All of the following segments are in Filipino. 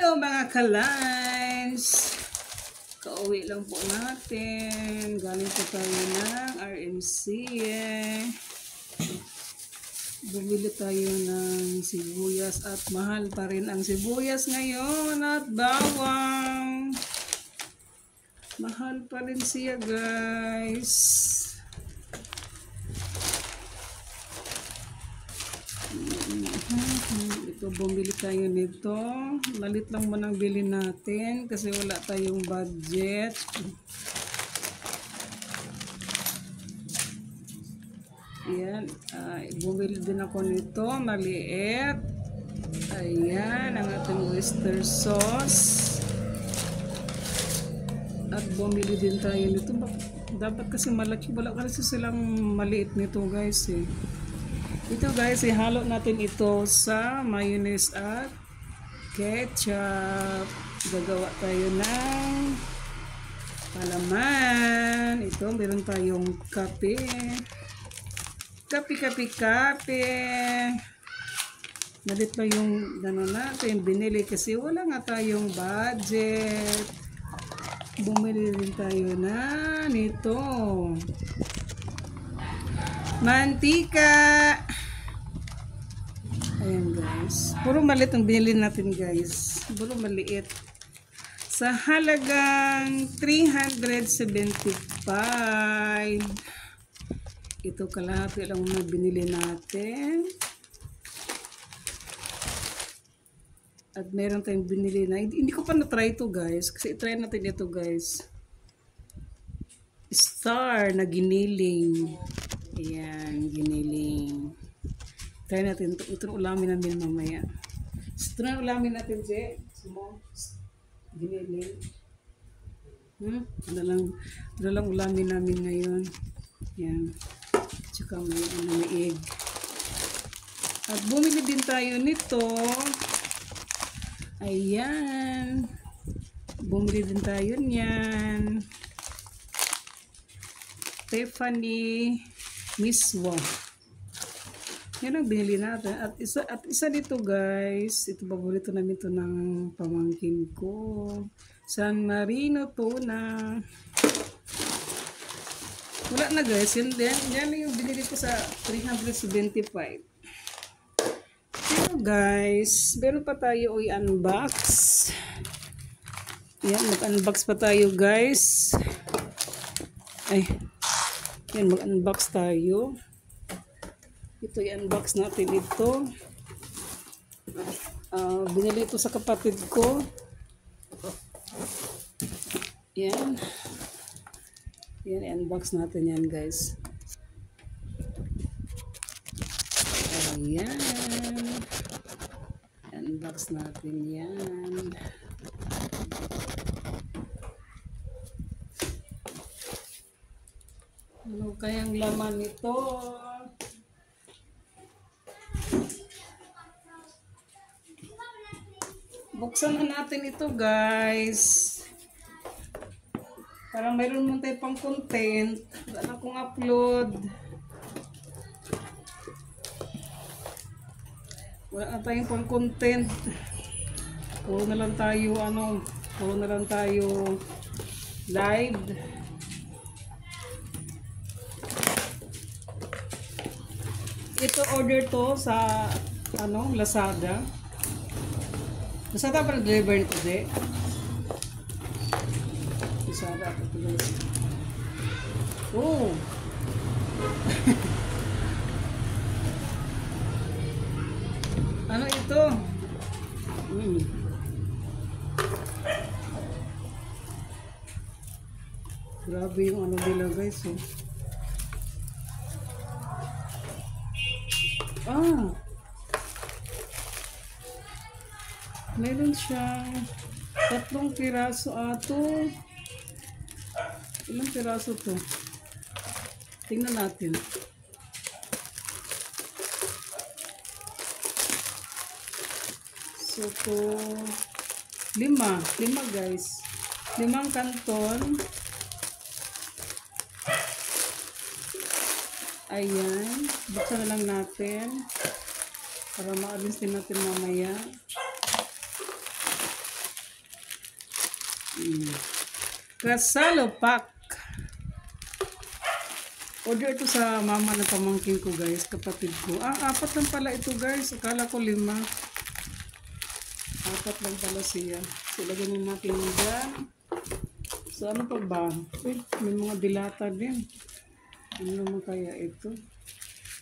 Hello mga ka-lines! Kauwi lang po natin. Galing po tayo ng RMC. Bumili tayo ng sibuyas at mahal pa rin ang sibuyas ngayon at bawang. Mahal pa rin siya, guys. Ito, bumili tayo nito. Malit lang mo nang bilhin natin kasi wala tayong budget. Ayan. Bumili din ako nito. Maliit. Ayan. Ang ating oyster sauce. At bumili din tayo nito. Dapat kasi malaki. Wala kasi silang maliit nito, guys. Ito, guys, ihalo natin ito sa mayonnaise at ketchup. Gagawa tayo ng palaman. Ito, meron tayong kape. Kape. Malit pa yung natin binili kasi wala nga tayong budget. Bumili rin tayo na nito. Mantika. Ayan, guys. Puro maliit ang binili natin, guys. Puro maliit. Sa halagang 375. Ito kalahati lang na binili natin. At meron tayong binili na. Hindi ko pa na-try ito, guys. Kasi i-try natin ito, guys. Star na giniling. Ayan, giniling. Try natin ito. Ito ulamin namin mamaya. Ito na ulamin natin, Je. Giniling. Ito lang ulamin namin ngayon. Ayan. Tsaka may egg. At bumili din tayo nito. Ayan. Bumili din tayo niyan. Tiffany Miswa. Yan ang binili natin. At isa dito, guys. Ito, paborito namin ito ng pamangkin ko. San Marino tuna. Wala na, guys. Yan yung binili ko sa 375. Pero, guys, meron pa tayo i-unbox. Yan, mag-unbox pa tayo, guys. Ay, yan, mag-unbox tayo. Ito, i-unbox natin ito. Binili ito sa kapatid ko. Yan. Yan, i-unbox natin yan, guys. Ayan. I-unbox natin yan. Ano kayang laman nito? Buksan na natin ito, guys. Para mayroon mo tayo pang content. Wala na akong upload. Wala na tayong pang content. Puro na lang tayo, puro na lang tayo live. Ito order to sa, Lazada. Lazada para deliver nito, de. Lazada ito, guys. Oh! Ano ito? Grabe yung nila, guys. Meron siyang 3 piraso ato. Ilang piraso to? Tingnan natin. So, 5, guys. 5 kanton. Ayan. Buksan na lang natin. Para maalis din natin mamaya. Kasalo Pak. Order ito sa mama ng pamangkin ko guys, kapatid ko. Apat lang pala ito guys. Akala ko 5. Apat lang pala siya. So, lagyan natin dyan. So, ano pa ba? Uy, may mga dilata din. Ano naman kaya ito?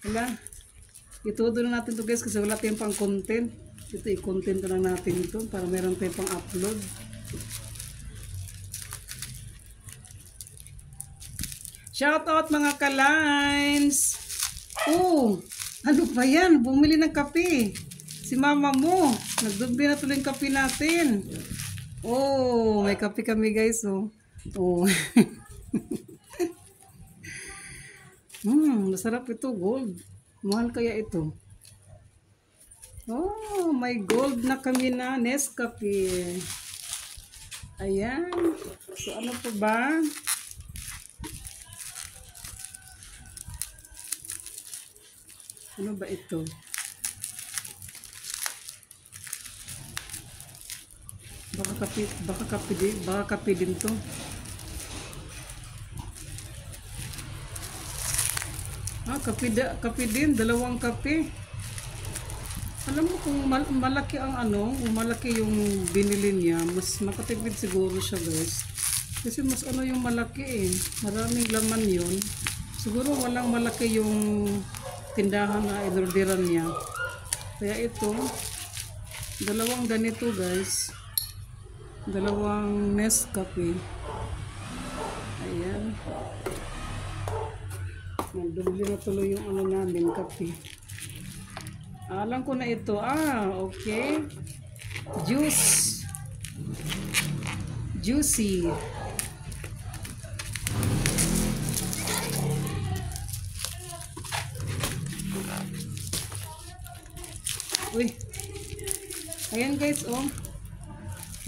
Wala. Itudo na natin to guys kasi wala tayong pang content. Ito i-content na lang natin ito para meron tayong pang upload. Shout out mga ka-lines! Oh, ano ba yan? Bumili ng kape. Si mama mo. Nagdumbi na tuloy yung kape natin. Oh, may kape kami guys. Oh. Oh. Masarap ito. Gold. Mahal kaya ito. Oh, may gold na kami na Nescafe. Ayan. So, ano pa ba? Ano ba ito? Baka kape din to. Kape din, 2 kape. Alam mo kung malaki ang malaki yung binili niya, mas makatipid siguro siya guys. Kasi mas yung malaki eh. Maraming laman yun. Siguro walang malaki yung tindahan na inorderan niya. Kaya ito, 2 ganito guys. 2 Nescafe. Ayan. Nagdubli na tuloy yung namin, kape. Alam ko na ito. Okay. Juice. Juicy. Uy. Ayan guys, oh.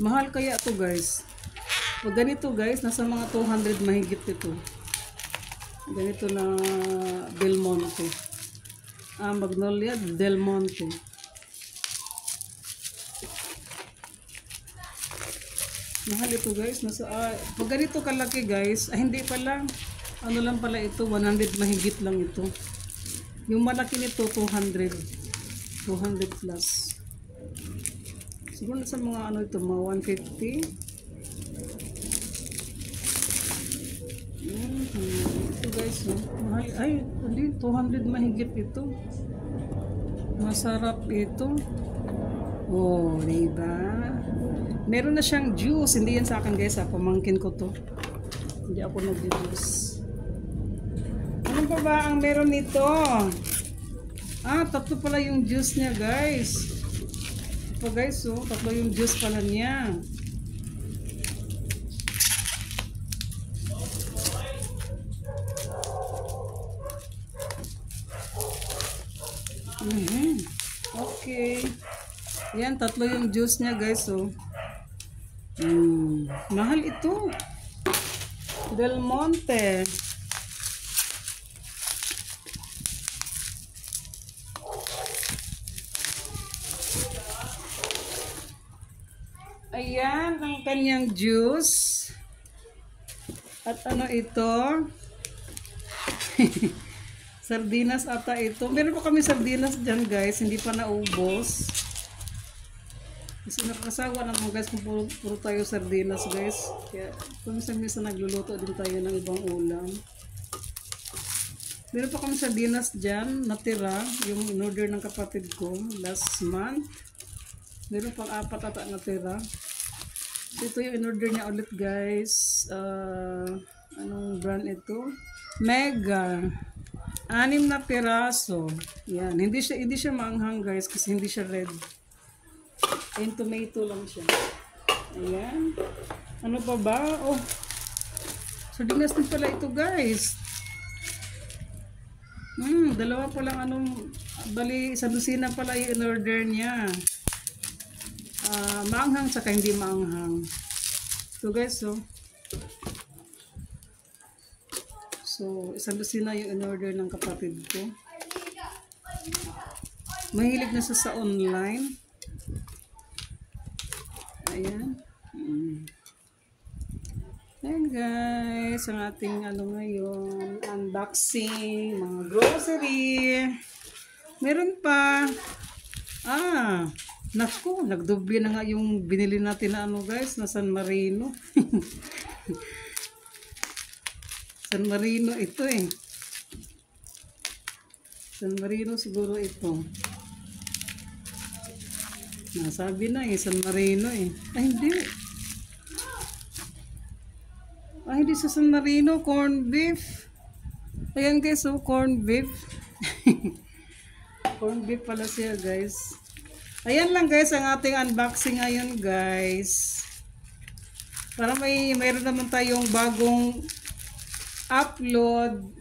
Mahal kaya to guys. Pag ganito guys, nasa mga 200 mahigit ito. Ganito na Del Monte. Magnolia Del Monte. Mahal ito guys. Nasa, pag ganito kalaki guys, hindi pala, lang pala ito, 100 mahigit lang ito. Yung malaki nito, 200 plus. Siguro sa mga ito, mga 150. Ito guys, mahal. Ay, 200 mahigit ito. Masarap ito. Oh, diba? Meron na siyang juice. Hindi yan sa akin guys, pamangkin ko to. Hindi ako nag-juice. Ano pa ba ang meron nito? 3 pala yung juice niya guys. Ito guys, 3 yung juice pala niya. Okay. Yan, 3 yung juice niya guys, mahal ito. Del Monte. Ayan, ang kanyang juice. At ito? Sardinas ata ito. Meron pa kami sardinas dyan guys. Hindi pa naubos. Kasi nakakasawa naman guys kung puro tayo sardinas guys. Kaya minsan nagluluto din tayo ng ibang ulam. Meron pa kami sardinas dyan. Natira. Yung in-order ng kapatid ko last month. Meron pang 4 ata natira. Ito yung in-order niya ulit guys. Anong brand ito? Mega. 6 na piraso. Yan. Hindi siya maanghang guys kasi hindi siya red. Ayun, tomato lang siya. Ayan. Ano pa ba? Oh. Sardinas din pala ito guys. 2 pa lang bali, 1 dosina pala yung in-order niya. Maanghang saka hindi maanghang. So guys, so 1 dosina yung in-order ng kapatid ko. Mahilig na sa online. Ayan. Ayan guys, ang ating ano ngayon, unboxing, mga grocery. Meron pa. Naku, nagdoble na nga yung binili natin na ano guys, na San Marino. San Marino ito eh. San Marino siguro ito. Nasabi na eh, San Marino eh. Ay hindi. Hindi sa San Marino, corned beef. Ayan guys, so corned beef. Corned beef pala siya guys. Ayan lang guys ang ating unboxing ngayon guys. Para mayroon naman tayong bagong upload.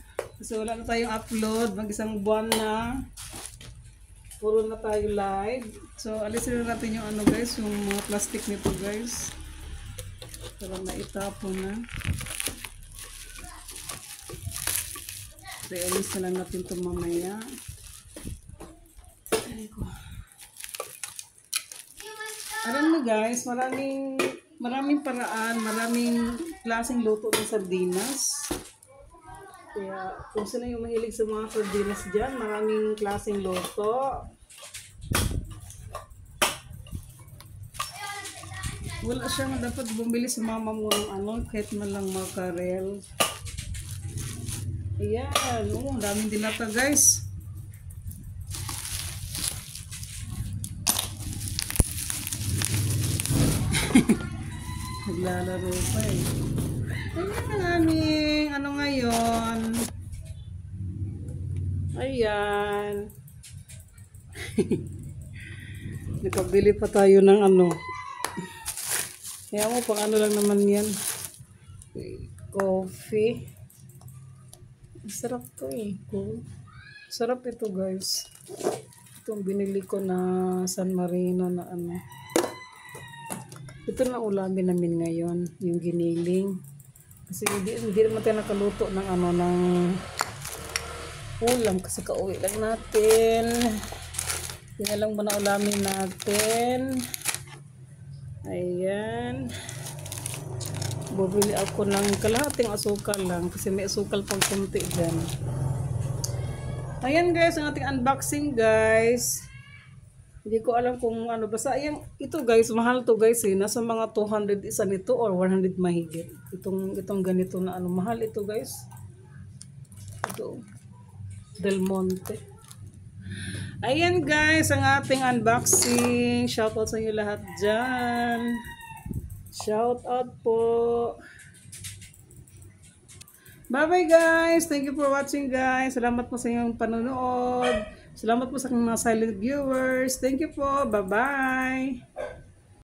Kasi wala na tayong upload. Mag-isang buwan na. Puro na tayo live. So alisin na natin yung ano guys, yung mga plastic nito guys. Para maitapon na. So alis na lang natin ito mamaya. Alam mo guys, maraming paraan, maraming klaseng luto ng sardinas. Kaya kung sino yung mahilig sa mga sardinas dyan, maraming klaseng luto. Wala siyang dapat bumili sa mama mo ng ano, kahit man lang makarel. Ayan, daming dilata guys. Naglalaro pa eh. Ayan ang aming ano ngayon. Ayan. Nakabili pa tayo ng ano. Kaya mo pang ano lang naman yan. Coffee. Sarap to eh. Sarap ito guys. Itong binili ko na San Marino na ano. Ito na ulamin namin ngayon, yung giniling. Kasi hindi naman tayo nakaluto ng ano, ng ulam kasi kauwi lang natin. Yan lang muna ulamin natin. Ayan. Bumili ako ng kalahating asukal lang kasi may asukal pang kunti dyan. Ayan guys, ang ating unboxing guys. Hindi ko alam kung ano. Basta ito guys, mahal to guys eh. Nasa mga 200 isa nito or 100 mahigit. Itong ganito na ano. Mahal ito guys. Ito. Del Monte. Ayan guys, ang ating unboxing. Shoutout sa inyo lahat dyan. Shoutout po. Bye-bye guys. Thank you for watching guys. Salamat po sa inyong panonood. Salamat po sa aking mga silent viewers. Thank you po. Bye-bye.